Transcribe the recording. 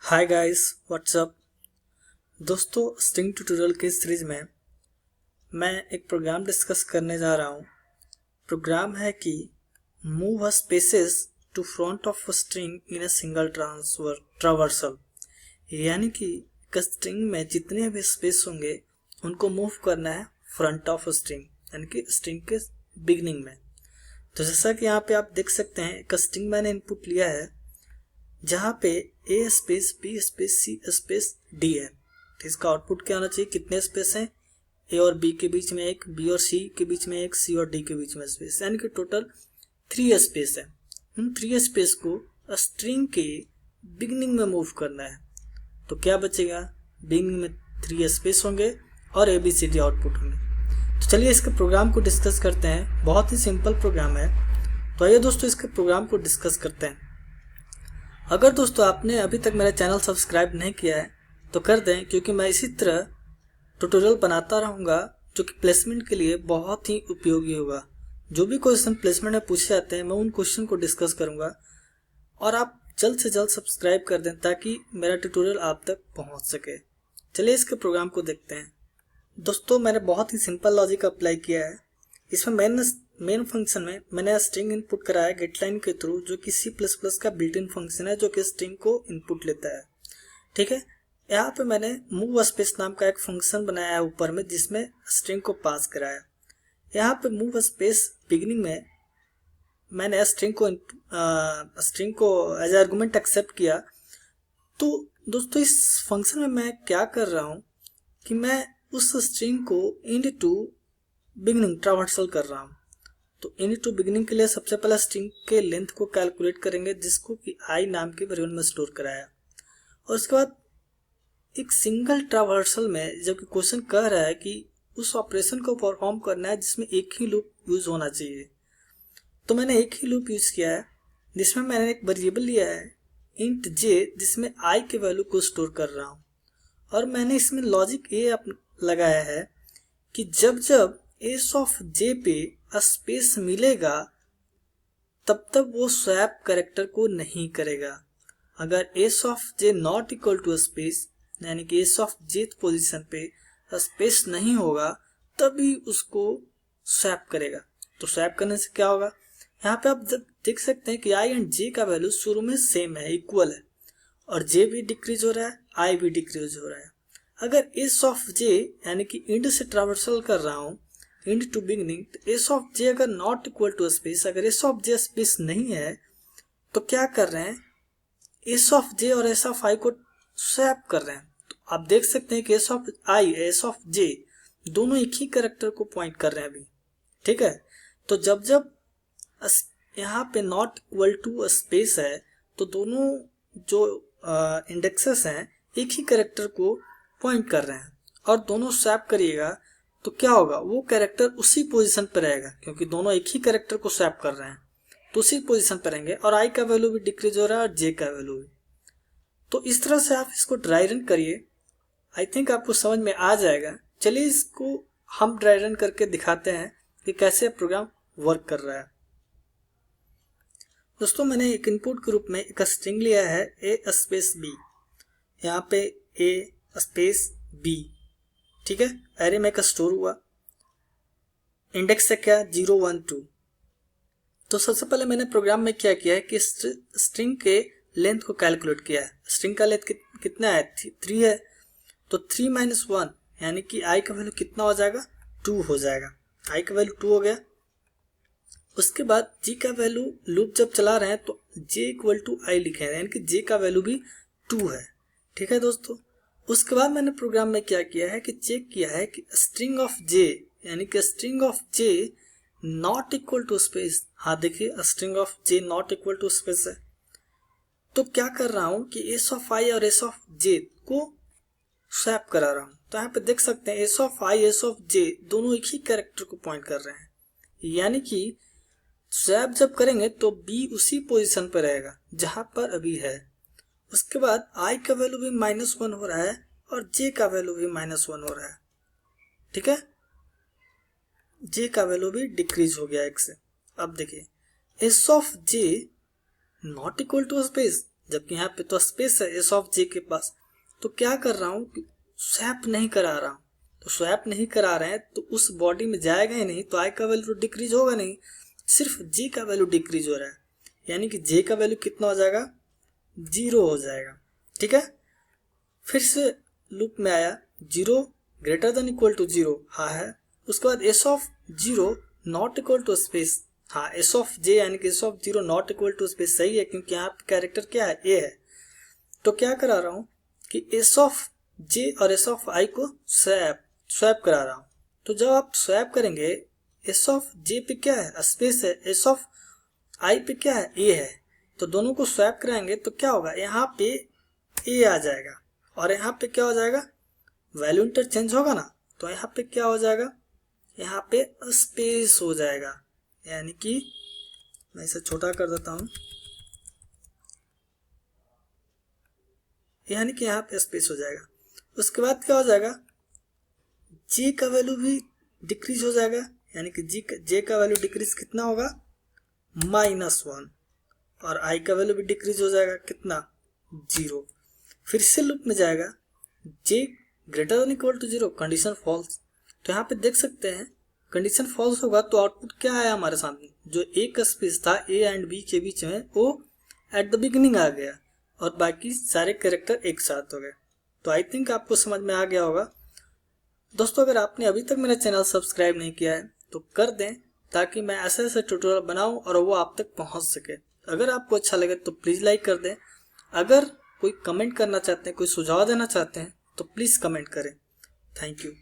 हाय guys, what's up. दोस्तों, string tutorial के series में मैं एक प्रोग्राम डिस्कस करने जा रहा हूँ। प्रोग्राम है कि move a spaces to front of a string in a single traversal, यानी कि एक स्ट्रिंग में जितने भी स्पेस होंगे उनको मूव करना है फ्रंट ऑफ स्ट्रिंग, यानी कि स्ट्रिंग के बिगनिंग में। तो जैसा कि यहाँ पे आप देख सकते हैं, एक स्ट्रिंग मैंने इनपुट लिया है जहाँ पे ए स्पेस बी स्पेस सी स्पेस डी है। तो इसका आउटपुट क्या होना चाहिए? कितने स्पेस हैं? ए और बी के बीच में एक, बी और सी के बीच में एक, सी और डी के बीच में स्पेस, यानी कि टोटल 3 स्पेस है। उन 3 स्पेस को स्ट्रिंग के बिगनिंग में मूव करना है। तो क्या बचेगा? बिगनिंग में 3 स्पेस होंगे और ABCD आउटपुट होंगे। तो चलिए इसके प्रोग्राम को डिस्कस करते हैं। बहुत ही सिंपल प्रोग्राम है। तो आइए दोस्तों इसके प्रोग्राम को डिस्कस करते हैं। अगर दोस्तों आपने अभी तक मेरा चैनल सब्सक्राइब नहीं किया है तो कर दें, क्योंकि मैं इसी तरह ट्यूटोरियल बनाता रहूँगा जो कि प्लेसमेंट के लिए बहुत ही उपयोगी होगा। जो भी क्वेश्चन प्लेसमेंट में पूछे जाते हैं मैं उन क्वेश्चन को डिस्कस करूँगा और आप जल्द से जल्द सब्सक्राइब कर दें ताकि मेरा ट्यूटोरियल आप तक पहुँच सके। चलिए इसके प्रोग्राम को देखते हैं। दोस्तों, मैंने बहुत ही सिंपल लॉजिक अप्लाई किया है। इसमें मेन फंक्शन में मैंने स्ट्रिंग इनपुट कराया है गेटलाइन के थ्रू, जो कि C++ का बिल्ट इन फंक्शन है जो कि स्ट्रिंग को इनपुट लेता है। ठीक है। यहाँ पे मैंने मूव स्पेस नाम का एक फंक्शन बनाया है ऊपर में, जिसमें स्ट्रिंग को पास कराया। यहाँ पे मूव स्पेस बिगिनिंग में मैंने स्ट्रिंग को एज आर्गुमेंट एक्सेप्ट किया। तो दोस्तों इस फंक्शन में मैं क्या कर रहा हूँ कि मैं उस स्ट्रिंग को इंड टू बिगिनिंग ट्रावर्सल कर रहा हूँ। तो इंड टू बिगिनिंग के लिए सबसे पहले स्ट्रिंग के लेंथ को कैलकुलेट करेंगे, जिसको कि आई नाम के वेरिएबल में स्टोर कराया। और उसके बाद एक सिंगल ट्रावर्सल में जबकि क्वेश्चन कह रहा है कि उस ऑपरेशन को परफॉर्म करना है जिसमें एक ही लूप यूज होना चाहिए, तो मैंने एक ही लूप यूज किया है जिसमें मैंने एक वेरिएबल लिया है इंट जे, जिसमें आई के वैल्यू को स्टोर कर रहा हूँ। और मैंने इसमें लॉजिक ये लगाया है कि जब जब एस ऑफ जे पे स्पेस मिलेगा तब तक वो स्वैप कैरेक्टर को नहीं करेगा। अगर S of J not equal to space, यानी कि एस ऑफ जे पोजीशन पे स्पेस नहीं होगा तभी उसको स्वैप करेगा। तो स्वैप करने से क्या होगा? यहाँ पे आप देख सकते हैं कि आई एंड जे का वैल्यू शुरू में सेम है, इक्वल है, और जे भी डिक्रीज हो रहा है, आई भी डिक्रीज हो रहा है। अगर एस ऑफ जे यानी कि इंड से ट्रावर्सल कर रहा हूँ इंड टू बिगनिंग, तो एस ऑफ जे अगर नॉट इक्वल टू स्पेस, अगर एस ऑफ जे स्पेस नहीं है तो क्या कर रहे हैं? एस ऑफ जे और एस ऑफ आई को स्वैप कर रहे हैं। तो आप देख सकते हैं कि S of I, S of J दोनों एक ही कैरेक्टर को पॉइंट कर रहे हैं अभी। ठीक है। तो जब जब यहाँ पे नॉट इक्वल टू स्पेस है तो दोनों जो इंडेक्सेस हैं एक ही कैरेक्टर को पॉइंट कर रहे हैं, और दोनों स्वैप करिएगा तो क्या होगा? वो कैरेक्टर उसी पोजीशन पर रहेगा, क्योंकि दोनों एक ही कैरेक्टर को स्वैप कर रहे हैं तो उसी पोजीशन पर रहेंगे, और आई का वैल्यू भी डिक्रीज हो रहा है और जे का वैल्यू भी। तो इस तरह से आप इसको ड्राई रन करिए। आई थिंक आपको समझ में आ जाएगा। चलिए इसको हम ड्राई रन करके दिखाते हैं कि कैसे प्रोग्राम वर्क कर रहा है। दोस्तों, मैंने एक इनपुट के रूप में एक स्ट्रिंग लिया है ए स्पेस बी, यहाँ पे ए स्पेस बी। ठीक है। एरे में का स्टोर हुआ, इंडेक्स है क्या? 0 1 2। तो सबसे पहले मैंने प्रोग्राम में क्या किया है कि स्ट्रिंग के लेंथ को कैलकुलेट किया है। स्ट्रिंग का लेंथ कितना है? 3 है। तो 3 - 1 यानी कि आई का वैल्यू कितना हो जाएगा? 2 हो जाएगा। आई का वैल्यू 2 हो गया। उसके बाद जी का वैल्यू लूप जब चला रहे हैं तो जे इक्वल टू आई लिखे हैं, यानी कि जे का वैल्यू भी 2 है। ठीक है दोस्तों। उसके बाद मैंने प्रोग्राम में क्या किया है कि चेक किया है कि स्ट्रिंग ऑफ जे, यानी कि string of J not equal to space. हाँ देखिए, string of J not equal to space है। तो क्या कर रहा हूं कि एस ऑफ आई और एस ऑफ जे को स्वैप करा रहा हूं। तो यहाँ पे देख सकते हैं S of I, S of J दोनों एक ही कैरेक्टर को पॉइंट कर रहे हैं, यानी कि स्वैप जब करेंगे तो बी उसी पोजीशन पर रहेगा जहां पर अभी है। उसके बाद आई का वैल्यू भी -1 हो रहा है और जे का वैल्यू भी -1 हो रहा है। ठीक है। जे का वैल्यू भी डिक्रीज हो गया 1 से। अब देखिए S of J not equal to space, जबकि यहाँ पे तो स्पेस है एस ऑफ जे के पास। तो क्या कर रहा हूँ, स्वैप नहीं करा रहा हूँ। तो स्वैप नहीं करा रहे हैं तो उस बॉडी में जाएगा ही नहीं, तो आई का वैल्यू डिक्रीज होगा नहीं, सिर्फ जे का वैल्यू डिक्रीज हो रहा है, यानी कि जे का वैल्यू कितना हो जाएगा, 0 हो जाएगा। ठीक है, फिर से लूप में आया, 0 ग्रेटर देन इक्वल टू 0, हाँ है। उसके बाद S of 0 not equal to space, हाँ एस ऑफ जे यानी कि S of 0 not equal to space सही है, क्योंकि यहाँ पे कैरेक्टर क्या है, ए है। तो क्या करा रहा हूँ कि एस ऑफ जे और एस ऑफ आई को स्वैप करा रहा हूँ। तो जब आप स्वैप करेंगे, एस ऑफ जे पे क्या है, स्पेस है, एस ऑफ आई पे क्या है, ए है। तो दोनों को स्वैप कराएंगे तो क्या होगा, यहाँ पे ए आ जाएगा और यहाँ पे क्या हो जाएगा, वैल्यू इंटरचेंज होगा ना, तो यहाँ पे क्या हो जाएगा, यहाँ पे स्पेस हो जाएगा, यानी कि मैं इसे छोटा कर देता हूँ, यानी कि यहाँ पे स्पेस हो जाएगा। उसके बाद क्या हो जाएगा, जे का वैल्यू भी डिक्रीज हो जाएगा, यानी कि जे का वैल्यू डिक्रीज कितना होगा, -1, और आई का वैल्यू भी डिक्रीज हो जाएगा कितना, 0। फिर से लूप में जाएगा, J greater than equal to 0, condition false. तो यहाँ पे देख सकते हैं कंडीशन फॉल्स होगा तो आउटपुट क्या आया हमारे सामने, जो एक स्पेस था ए एंड बी के बीच में वो एट द बिगिनिंग आ गया और बाकी सारे कैरेक्टर एक साथ हो गए। तो आई थिंक आपको समझ में आ गया होगा। दोस्तों, अगर आपने अभी तक मेरा चैनल सब्सक्राइब नहीं किया है तो कर दें, ताकि मैं ऐसे ऐसे ट्यूटोरियल बनाऊं और वो आप तक पहुंच सके। अगर आपको अच्छा लगे तो प्लीज़ लाइक कर दें। अगर कोई कमेंट करना चाहते हैं, कोई सुझाव देना चाहते हैं तो प्लीज़ कमेंट करें। Thank you.